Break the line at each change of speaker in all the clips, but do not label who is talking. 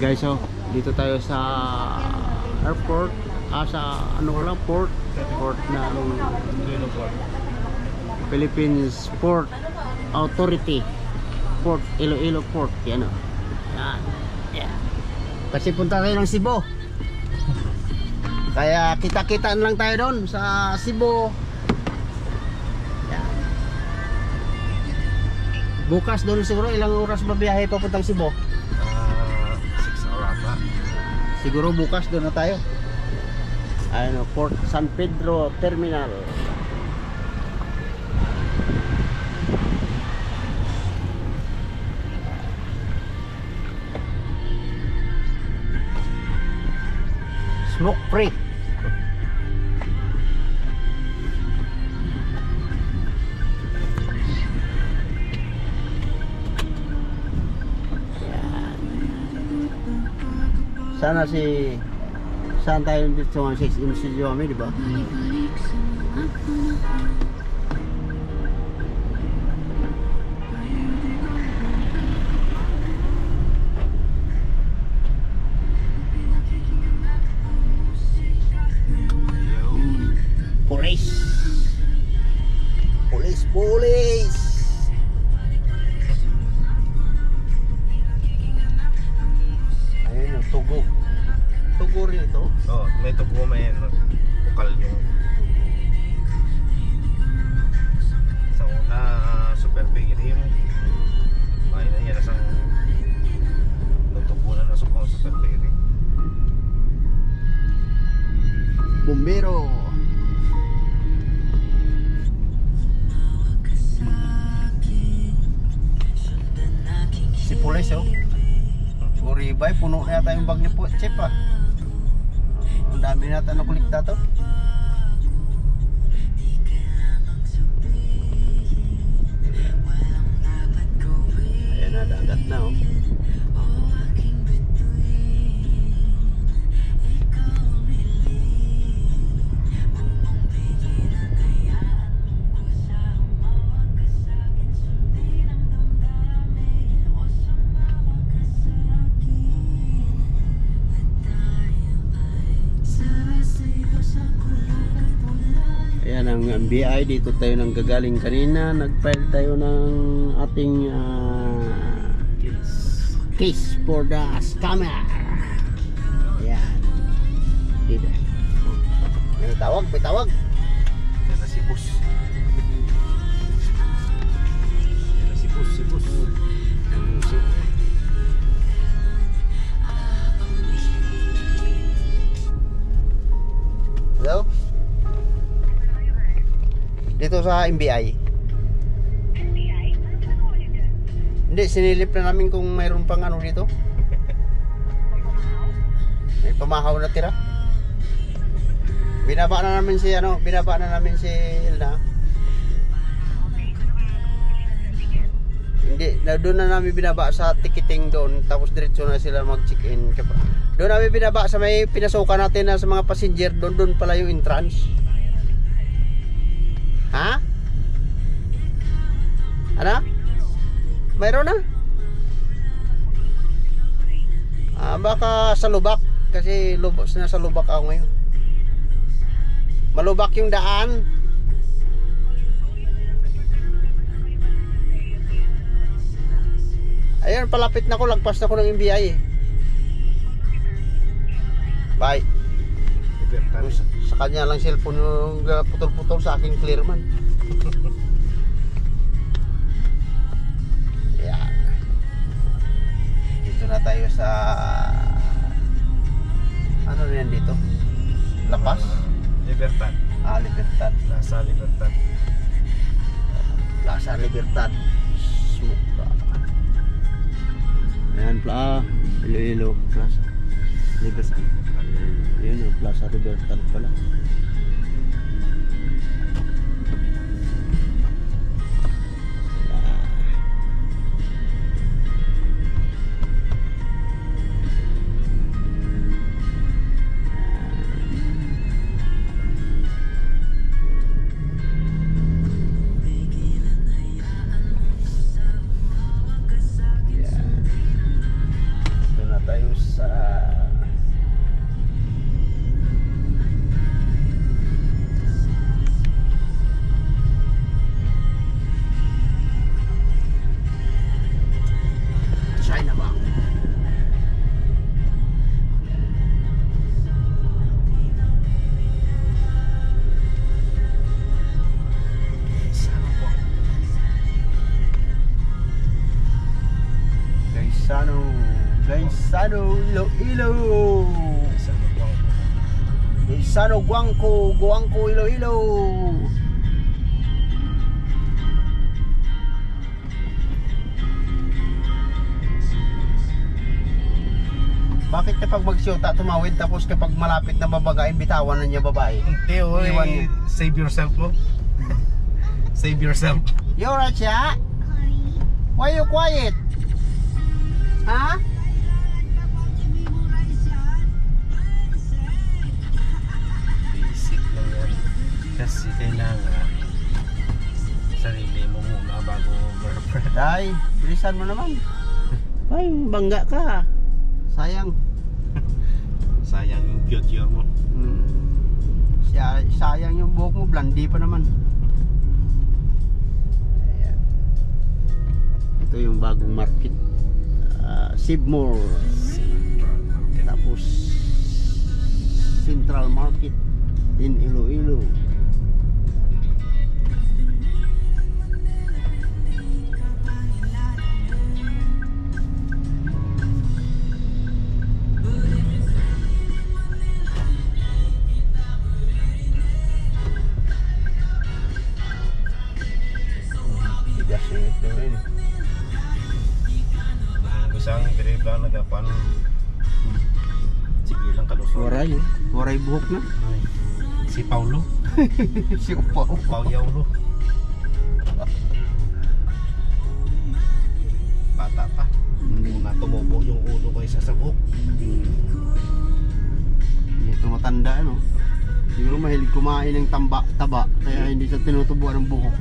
guys, so dito tayo sa airport, sa ano lang, port ng Philippines Port Authority, Port Iloilo Port. Yan o. Yan. Yan. Kasi punta tayo ng Cebu. Kaya kita-kitaan lang tayo doon sa Cebu. Yan. Bukas doon siguro, ilang oras ba biyahe papuntang Cebu?
6 hours pa.
Siguro bukas doon na tayo. Ano, Port San Pedro Terminal. Smoke free. Sana saan tayo dito sa 6 in si Joami, di ba? Police. Ayun yung tugo. Tugo rin ito?
Oh, may tugo, may bukal yung sa una, super figure yung may na yan asang tugo na nasok ang super figure.
Bombero. Si police oh. Uribay, puno na yata yung bag ni Chip ah. Ang dami nata na kulikta to. Ayan na, dagat na oh. Ayan ang MBI, dito tayo nang gagaling kanina. Nag-file tayo ng ating case for the scammer. Ayan. Dito. May tawag, may tawag.
Yan na si Bus. Yan na si Bus, si Bus.
Hello? Dito sa MBI.
MBI? Ano ba ulit dyan?
Hindi, sinilip na namin kung mayroon pang ano dito. May pamahaw na tira. Binaba na namin si Elna. Hindi, doon na namin binaba sa ticketing doon, tapos diretso na sila mag-check-in. Doon namin binaba sa may pinasukan natin na sa mga passenger, doon pala yung entrance. Ha? Ano? Mayroon na? Baka sa lubak. Kasi nasa lubak ako ngayon. Malubak yung daan. Ayun, palapit na ko. Lagpas na ko ng MBI eh. Bye. Sa kanya lang cellphone yung putol-putol, sa akin clear man. Yan. Dito na tayo sa ano rin dito? Lapas?
Libertad.
Libertad.
Plaza Libertad.
Plaza Libertad. Smuka. Ayan, Iloilo Plaza Libertad. Ayan yung Plaza Libertad pala. Gaisano, Iloilo.
Isang buwang
Gaisano, Guangco, Iloilo. Bakit kapag magsyota tumawid tapos kapag malapit na babagain bitawan na niya babae?
Hindi,
Iwan niya.
save yourself mo. Save yourself.
You're right, siya? Why you quiet? Ha?
Basic lang yan. Kasi kailangan sarili mo muna bago girlfriend.
Day, bilisan mo naman. Ay, bangga ka. Sayang.
Sayang yung future mo.
Sayang yung buhok mo, blondie pa naman. Ayan. Ito yung bagong market. Sibmore. Tapos Central Market in Iloilo. Tigas yung ito rin.
Isang diribla nagapan. Sige lang kalusot.
Waray, eh. Waray buhok na.
Ay, si Paulo.
Si Upaw.
Paulo. Bata pa. Una tumubo yung ulo ko isa sa buhok.
Hindi ito matanda, ano? Siguro mahilig kumain ng taba, kaya hindi siya tinutubuan ng buhok.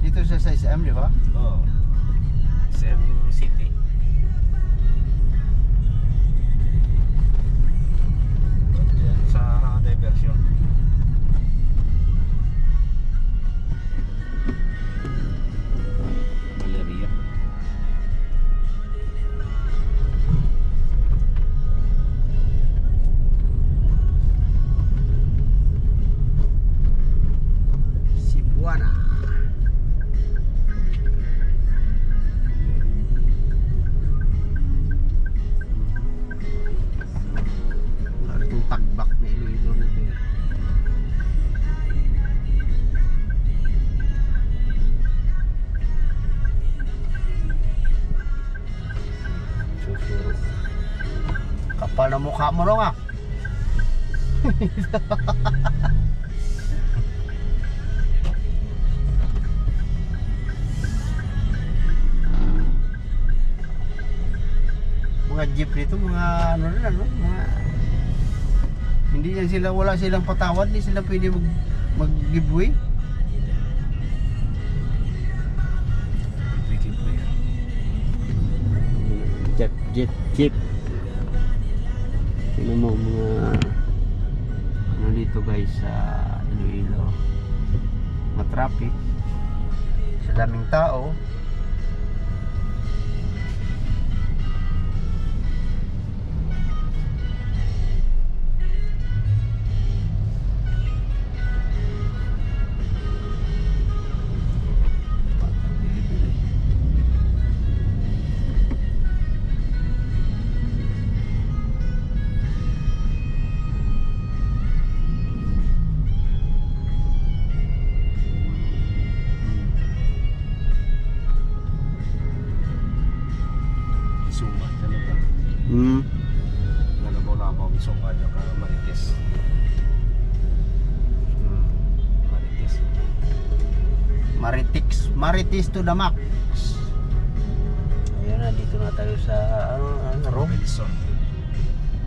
Dito sa SM, di ba?
Oo. SM City. Diyan sa diversion. Galeria.
Cebuana. Itong tagbak na Iloilo na ito. Susuro. Kapal na mukha mo rin, ah. Mga jeep nito, mga ano rin, ano, mga hindi yan sila, wala silang patawad, hindi sila pwede mag-giveaway.
Bigit mo yan.
Jeep. Tingnan mo mga ano dito guys sa Iloilo. Matraffic. Sa daming tao.
Sumat talaga. Lalabaw-labaw yung sumat yung Marites.
Marites to the max. Ayun na, dito na tayo sa ano room.
Robinson.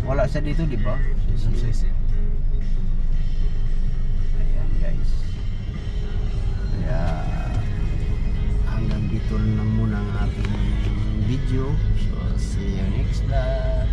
Wala siya dito, di ba?
Susi.
Ayan guys. Kaya hanggang dito lang muna ang ating video. So see you next time.